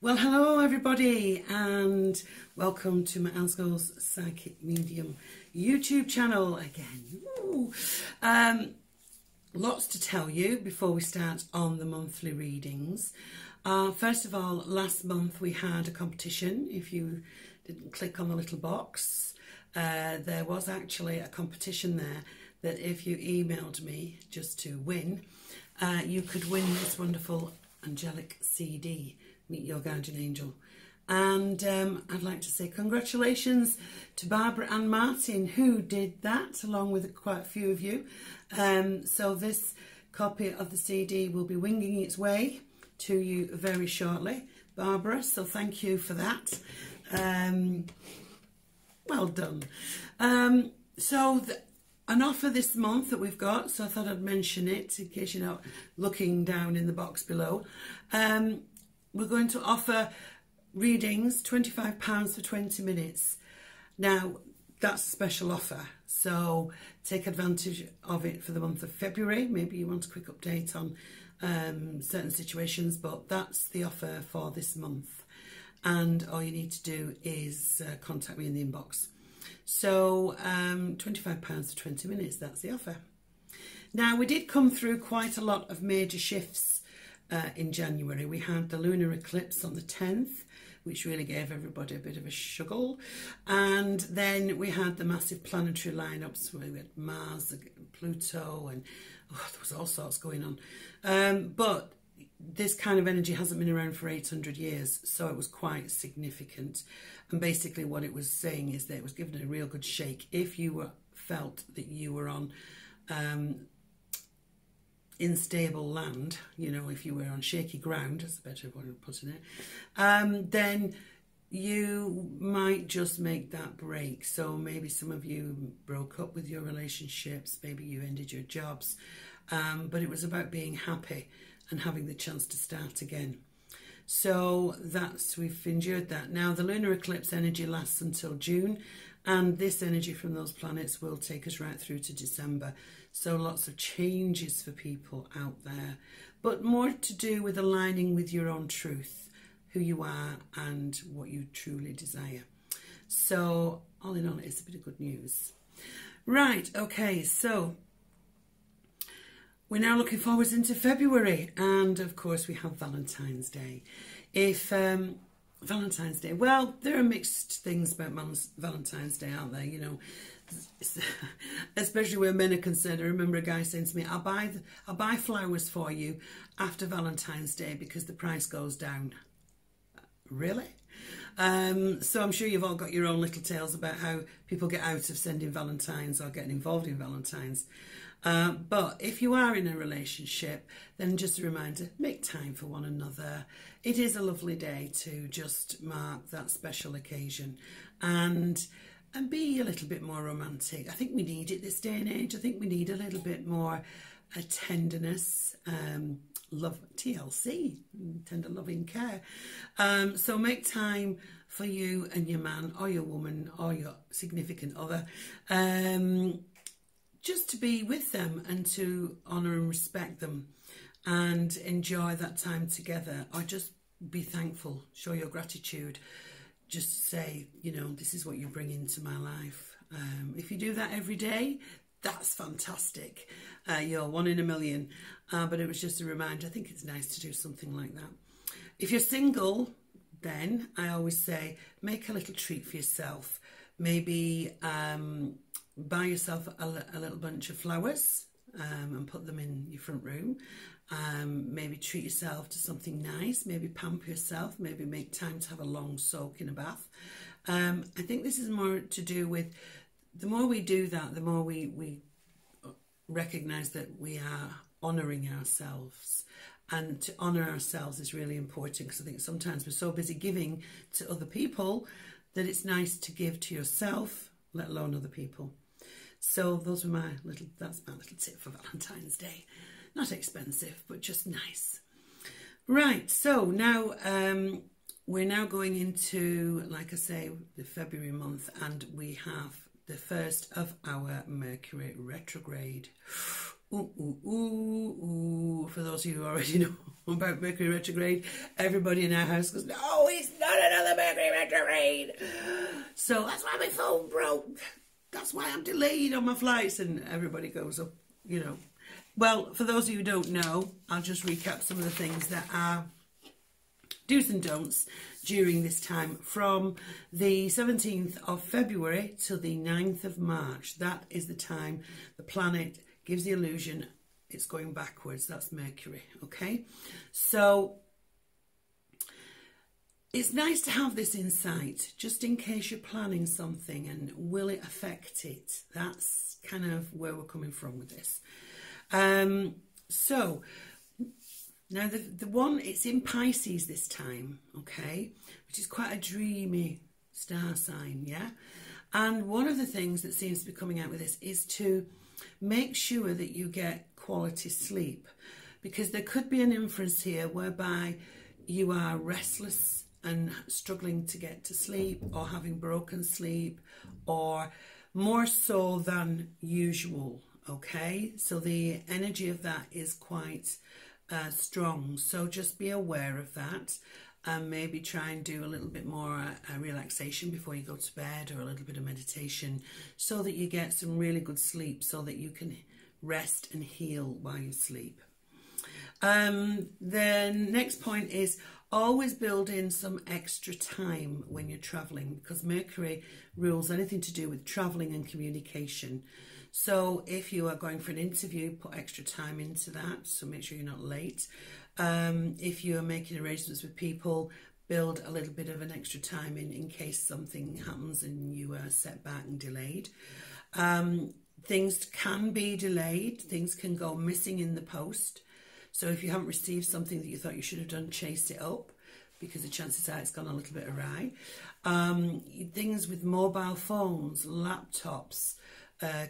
Well, hello everybody, and welcome to my Asgo's Psychic Medium YouTube channel again. Lots to tell you before we start on the monthly readings. First of all, last month we had a competition. If you didn't click on the little box, there was actually a competition there that if you emailed me just to win, you could win this wonderful angelic CD, Meet Your Guardian Angel. And I'd like to say congratulations to Barbara and Martin, who did that, along with quite a few of you. So this copy of the CD will be winging its way to you very shortly, Barbara, so thank you for that. Well done. An offer this month that we've got, so I thought I'd mention it in case you're not looking down in the box below. We're going to offer readings, £25 for 20 minutes. Now, that's a special offer, so take advantage of it for the month of February. Maybe you want a quick update on certain situations, but that's the offer for this month. And all you need to do is contact me in the inbox. So £25 for 20 minutes, that's the offer. Now, we did come through quite a lot of major shifts in January. We had the lunar eclipse on the 10th, which really gave everybody a bit of a struggle. And then we had the massive planetary lineups where we had Mars, Pluto, and there was all sorts going on. But this kind of energy hasn't been around for 800 years, so it was quite significant. And basically what it was saying is that it was giving a real good shake. If you felt that you were on unstable land, you know, if you were on shaky ground, that's a better way of putting it, then you might just make that break. So maybe some of you broke up with your relationships, maybe you ended your jobs, but it was about being happy and having the chance to start again. So we've endured that. Now the lunar eclipse energy lasts until June, and this energy from those planets will take us right through to December. So lots of changes for people out there, but more to do with aligning with your own truth, who you are and what you truly desire. So all in all, it's a bit of good news. Right, okay, so we're now looking forwards into February, and of course we have Valentine's Day. Valentine's Day, well, there are mixed things about Valentine's Day, aren't there? You know, especially where men are concerned. I remember a guy saying to me, I'll buy flowers for you after Valentine's Day because the price goes down. Really? So I'm sure you've all got your own little tales about how people get out of sending Valentines or getting involved in Valentines. But if you are in a relationship, then just a reminder, make time for one another. It is a lovely day to just mark that special occasion and be a little bit more romantic. I think we need it this day and age. I think we need a little bit more tenderness, love, TLC, tender loving care. So make time for you and your man or your woman or your significant other, just to be with them and to honour and respect them and enjoy that time together, or just be thankful, show your gratitude, just say, you know, this is what you bring into my life. If you do that every day, that's fantastic. You're one in a million. But it was just a reminder. I think it's nice to do something like that. If you're single, then I always say, make a little treat for yourself. Maybe buy yourself a little bunch of flowers and put them in your front room. Maybe treat yourself to something nice. Maybe pamper yourself. Maybe make time to have a long soak in a bath. I think this is more to do with, the more we do that, the more we recognise that we are honouring ourselves. And to honour ourselves is really important, because I think sometimes we're so busy giving to other people that it's nice to give to yourself, let alone other people. So that's my little tip for Valentine's Day. Not expensive, but just nice. Right, so now we're now going into, like I say, the February month, and we have the first of our Mercury retrograde. Ooh, ooh, ooh, ooh. For those of you who already know about Mercury retrograde, everybody in our house goes, no, it's not another Mercury retrograde. So that's why my phone broke. That's why I'm delayed on my flights. And everybody goes up, you know. Well, for those of you who don't know, I'll just recap some of the things that are do's and don'ts during this time from the 17th of February till the 9th of March. That is the time the planet gives the illusion it's going backwards. That's Mercury, okay? So it's nice to have this insight just in case you're planning something and will it affect it? That's kind of where we're coming from with this. So now the one, it's in Pisces this time, okay, which is quite a dreamy star sign, yeah? And one of the things that seems to be coming out with this is to make sure that you get quality sleep, because there could be an inference here whereby you are restless and struggling to get to sleep, or having broken sleep, or more so than usual, okay? So the energy of that is quite strong, so just be aware of that, and maybe try and do a little bit more relaxation before you go to bed, or a little bit of meditation, so that you get some really good sleep, so that you can rest and heal while you sleep. Then next point is always build in some extra time when you're traveling, because Mercury rules anything to do with traveling and communication. So if you are going for an interview, put extra time into that, so make sure you're not late. If you are making arrangements with people, build a little bit of an extra time in case something happens and you are set back and delayed. Things can be delayed, things can go missing in the post. So if you haven't received something that you thought you should have done, chase it up, because the chances are it's gone a little bit awry. Things with mobile phones, laptops,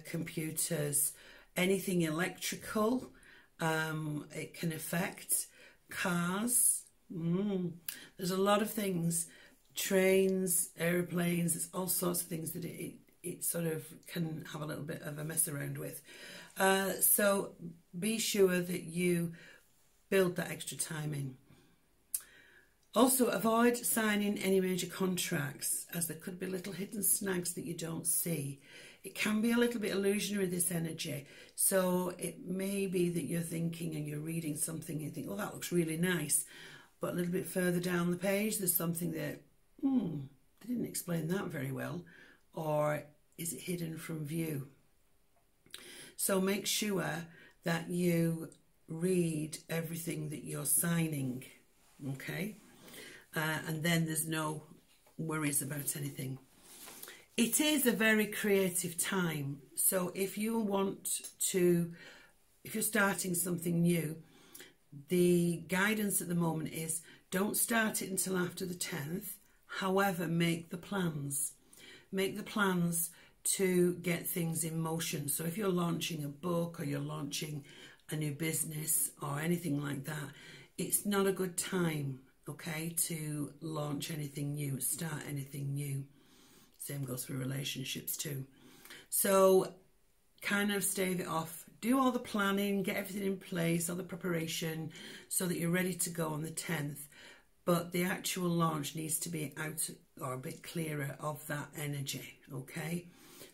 computers, anything electrical, it can affect. Cars, there's a lot of things, trains, airplanes, there's all sorts of things that it sort of can have a little bit of a mess around with. So be sure that you build that extra time in. Also, avoid signing any major contracts, as there could be little hidden snags that you don't see. It can be a little bit illusionary, this energy. So it may be that you're thinking and you're reading something and you think, oh, that looks really nice. But a little bit further down the page, there's something that, they didn't explain that very well. Or is it hidden from view? So make sure that you read everything that you're signing, okay? And then there's no worries about anything. It is a very creative time. So if you want to, if you're starting something new, the guidance at the moment is don't start it until after the 10th. However, make the plans. Make the plans to get things in motion. So if you're launching a book, or you're launching a new business or anything like that, it's not a good time, okay, to launch anything new, start anything new. Same goes for relationships too. So kind of stave it off. Do all the planning, get everything in place, all the preparation, so that you're ready to go on the 10th. But the actual launch needs to be out, or a bit clearer of that energy, okay?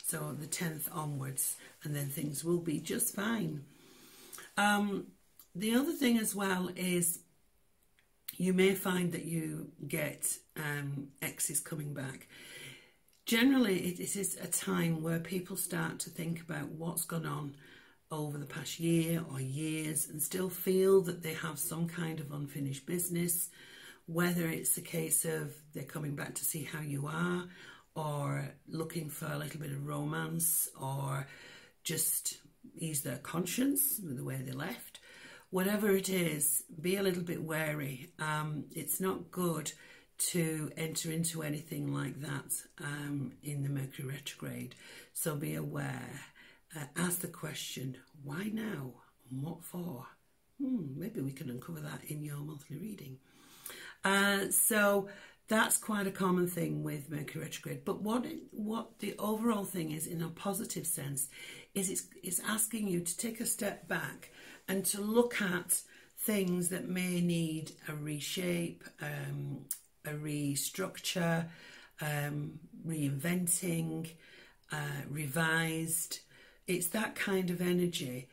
So the 10th onwards, and then things will be just fine. The other thing as well is you may find that you get exes coming back. Generally, it is a time where people start to think about what's gone on over the past year or years, and still feel that they have some kind of unfinished business, whether it's a case of they're coming back to see how you are, or looking for a little bit of romance, or just ease their conscience with the way they left. Whatever it is, be a little bit wary. It's not good to enter into anything like that in the Mercury retrograde. So be aware. Ask the question, why now? And what for? Maybe we can uncover that in your monthly reading. So That's quite a common thing with Mercury retrograde. But what the overall thing is, in a positive sense, is it's asking you to take a step back and to look at things that may need a reshape, a restructure, reinventing, revised. It's that kind of energy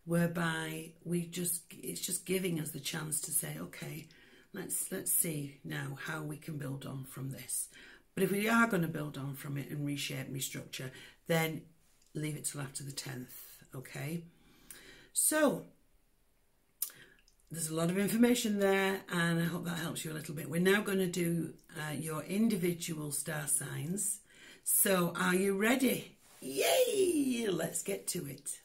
whereby it's just giving us the chance to say, okay, let's see now how we can build on from this. But if we are going to build on from it and reshape, restructure, then leave it till after the 10th, okay? So there's a lot of information there, and I hope that helps you a little bit. We're now going to do your individual star signs. So are you ready? Yay! Let's get to it.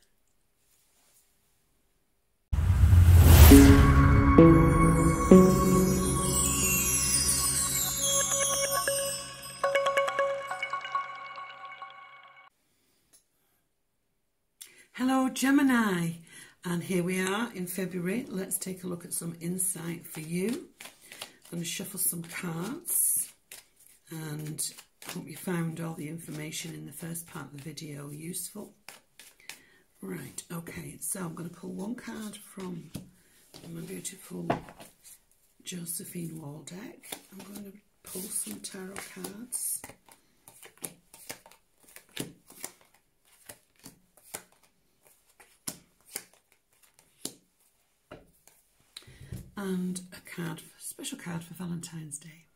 Hello Gemini, and here we are in February. Let's take a look at some insight for you. I'm going to shuffle some cards, and I hope you found all the information in the first part of the video useful. Right, okay, so I'm going to pull one card from my beautiful Josephine Wall deck. I'm going to pull some tarot cards. And a special card for Valentine's Day.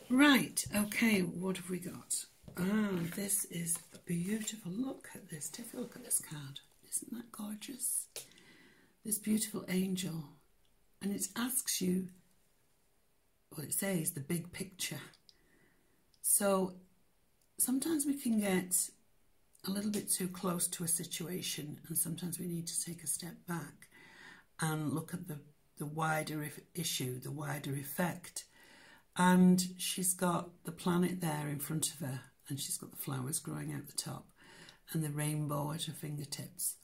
Right, okay, what have we got? This is beautiful. Look at this. Take a look at this card. Isn't that gorgeous? This beautiful angel. And it asks you, well, it says the big picture. So sometimes we can get a little bit too close to a situation, and sometimes we need to take a step back and look at the wider issue, the wider effect. And she's got the planet there in front of her, and she's got the flowers growing out the top and the rainbow at her fingertips.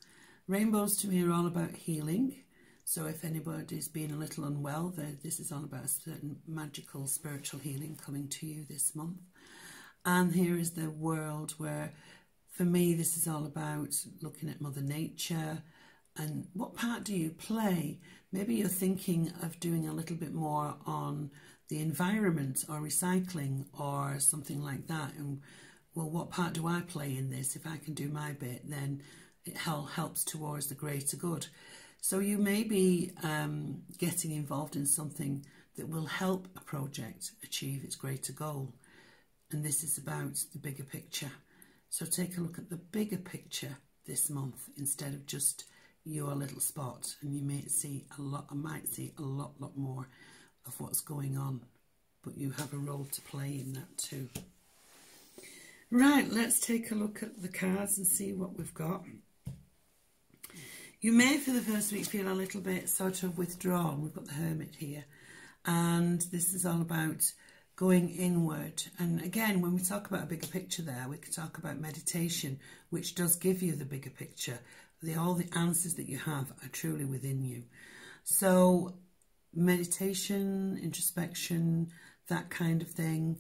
Rainbows to me are all about healing. So if anybody's been a little unwell, this is all about a certain magical spiritual healing coming to you this month. And here is the world where, for me, this is all about looking at Mother Nature. And what part do you play? Maybe you're thinking of doing a little bit more on the environment or recycling or something like that. And, well, what part do I play in this? If I can do my bit, then it helps towards the greater good. So you may be getting involved in something that will help a project achieve its greater goal. And this is about the bigger picture. So take a look at the bigger picture this month instead of just your little spot, and you may see a lot. I might see a lot more of what's going on, but you have a role to play in that too. Right, let's take a look at the cards and see what we've got. You may for the first week feel a little bit sort of withdrawn. We've got the Hermit here, and this is all about going inward. And again, when we talk about a bigger picture there, we could talk about meditation, which does give you the bigger picture. All the answers that you have are truly within you. So meditation, introspection, that kind of thing.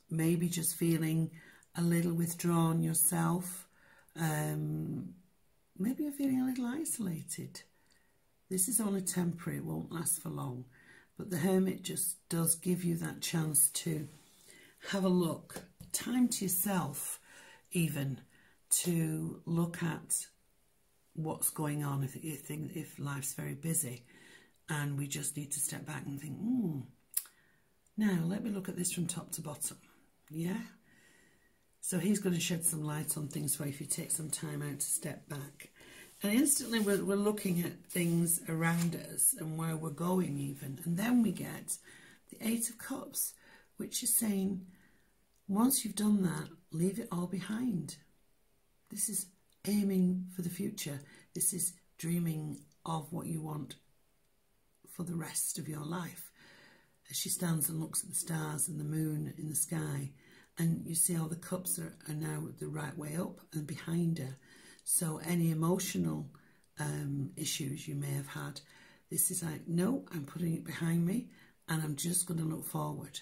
Maybe just feeling a little withdrawn yourself. Maybe you're feeling a little isolated. This is only temporary, it won't last for long. But the Hermit just does give you that chance to have a look, time to yourself even, to look at what's going on if life's very busy, and we just need to step back and think, now let me look at this from top to bottom. Yeah, so he's going to shed some light on things for you if you take some time out to step back, and instantly we're looking at things around us and where we're going even. And then we get the Eight of Cups, which is saying once you've done that, leave it all behind. This is aiming for the future. This is dreaming of what you want for the rest of your life. As she stands and looks at the stars and the moon in the sky, and you see all the cups are now the right way up and behind her. So any emotional issues you may have had, this is like, no, I'm putting it behind me. and I'm just going to look forward.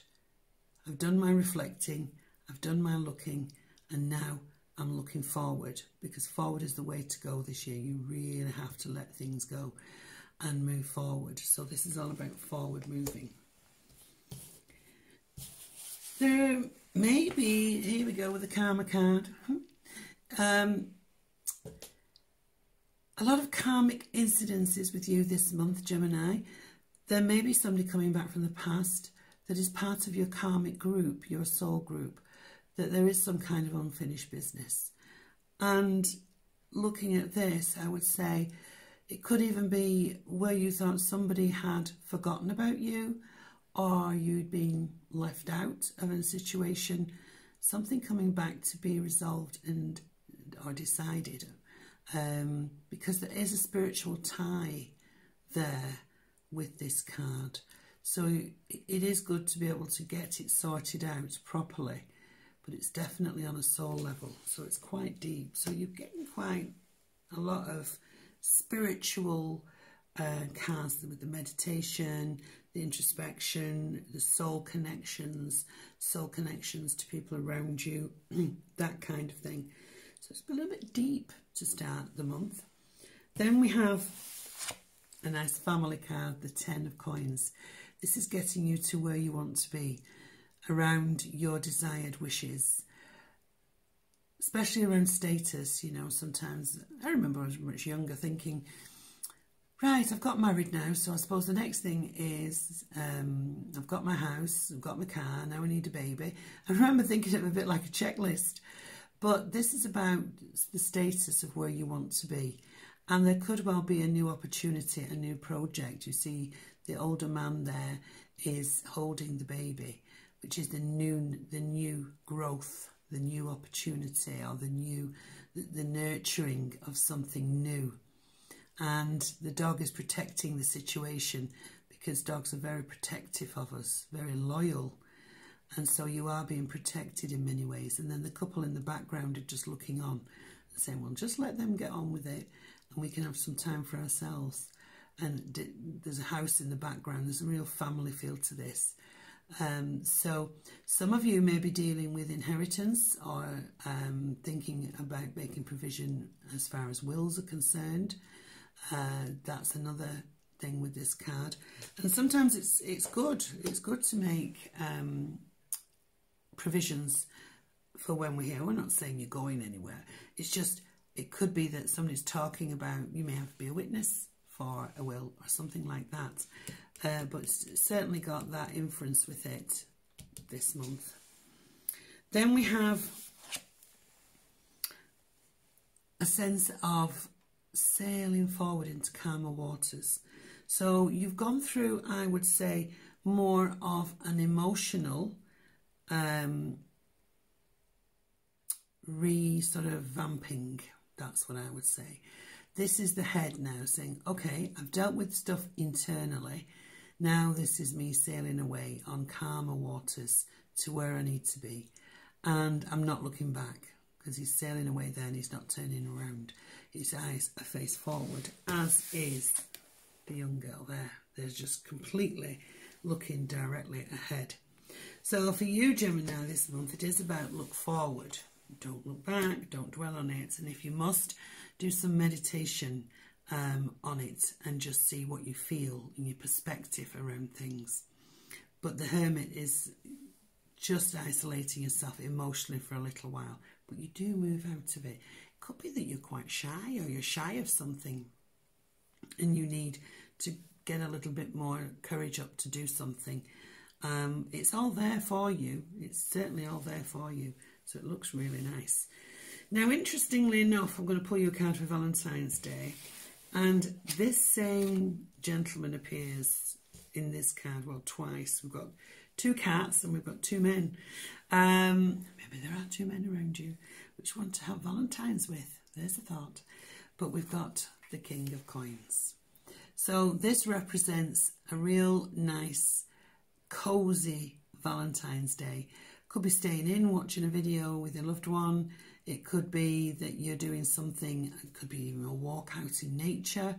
I've done my reflecting, I've done my looking, and now I'm looking forward, because forward is the way to go this year. You really have to let things go and move forward. So this is all about forward moving. There may be, here we go with the karma card, a lot of karmic incidences with you this month, Gemini. There may be somebody coming back from the past that is part of your karmic group, your soul group, that there is some kind of unfinished business. And looking at this, I would say it could even be where you thought somebody had forgotten about you, or you'd been left out of a situation, something coming back to be resolved and or decided, because there is a spiritual tie there with this card. So it is good to be able to get it sorted out properly, but it's definitely on a soul level, so it's quite deep. So you're getting quite a lot of spiritual cards with the meditation, the introspection, the soul connections to people around you, that kind of thing. So it's a little bit deep to start the month. Then we have a nice family card, the 10 of coins. This is getting you to where you want to be, around your desired wishes, especially around status. You know, sometimes I remember I was much younger thinking, right, I've got married now, so I suppose the next thing is I've got my house, I've got my car, now I need a baby. I remember thinking of it a bit like a checklist, but this is about the status of where you want to be. And there could well be a new opportunity, a new project. You see the older man there is holding the baby, which is the new growth, the new opportunity, or the nurturing of something new. And the dog is protecting the situation, because dogs are very protective of us, very loyal. And so you are being protected in many ways. And then the couple in the background are just looking on and saying, well, just let them get on with it, and we can have some time for ourselves. And there's a house in the background. There's a real family feel to this. So some of you may be dealing with inheritance, or thinking about making provision as far as wills are concerned. That's another thing with this card. And sometimes it's good. It's good to make provisions for when we're here. We're not saying you're going anywhere. It's just, it could be that somebody's talking about, you may have to be a witness for a will or something like that. But it's certainly got that influence with it this month. Then we have a sense of sailing forward into calmer waters. So you've gone through, I would say, more of an emotional sort of vamping. That's what I would say. This is the head now saying, okay, I've dealt with stuff internally. Now this is me sailing away on calmer waters to where I need to be. And I'm not looking back, because he's sailing away there and he's not turning around. His eyes are face forward, as is the young girl there. They're just completely looking directly ahead. So for you, Gemini, this month, it is about look forward. Don't look back, don't dwell on it. And if you must, do some meditation on it and just see what you feel in your perspective around things. But the Hermit is just isolating yourself emotionally for a little while. But you do move out of it. It could be that you're quite shy, or you're shy of something and you need to get a little bit more courage up to do something. It's all there for you. It's certainly all there for you. So it looks really nice. Now, interestingly enough, I'm going to pull you a card for Valentine's Day. And this same gentleman appears in this card, well, twice. We've got two cats and we've got two men. Maybe there are two men around you. Which one to have Valentine's with? There's a thought. But we've got the King of Coins. So this represents a real nice, cosy Valentine's Day. Could be staying in, watching a video with your loved one. It could be that you're doing something, it could be even a walk out in nature,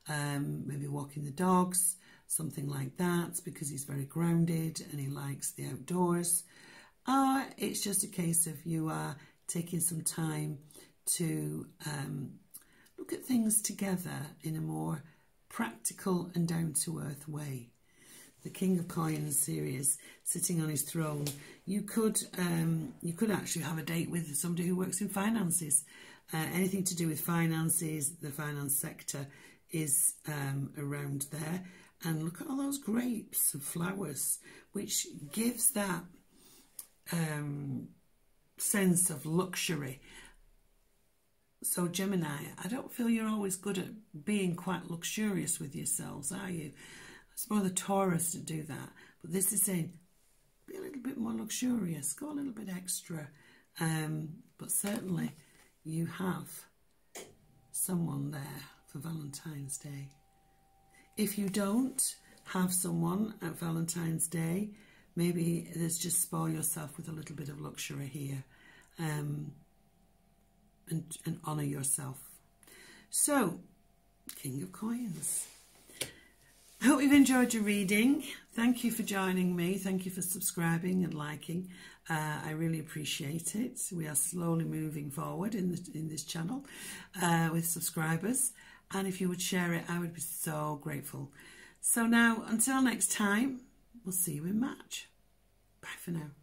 maybe walking the dogs, something like that, because he's very grounded and he likes the outdoors. Or it's just a case of you are taking some time to look at things together in a more practical and down-to-earth way. The King of Coins here is sitting on his throne. You could actually have a date with somebody who works in finances. Anything to do with finances, the finance sector is around there. And look at all those grapes and flowers, which gives that sense of luxury. So Gemini, I don't feel you're always good at being quite luxurious with yourselves, are you? It's more the Taurus to do that. But this is saying, be a little bit more luxurious, go a little bit extra. But certainly you have someone there for Valentine's Day. If you don't have someone at Valentine's Day, maybe there's just spoil yourself with a little bit of luxury here. And honour yourself. So, King of Coins. I hope you've enjoyed your reading. Thank you for joining me. Thank you for subscribing and liking. I really appreciate it. We are slowly moving forward in this channel with subscribers. And if you would share it, I would be so grateful. So now, until next time, we'll see you in March. Bye for now.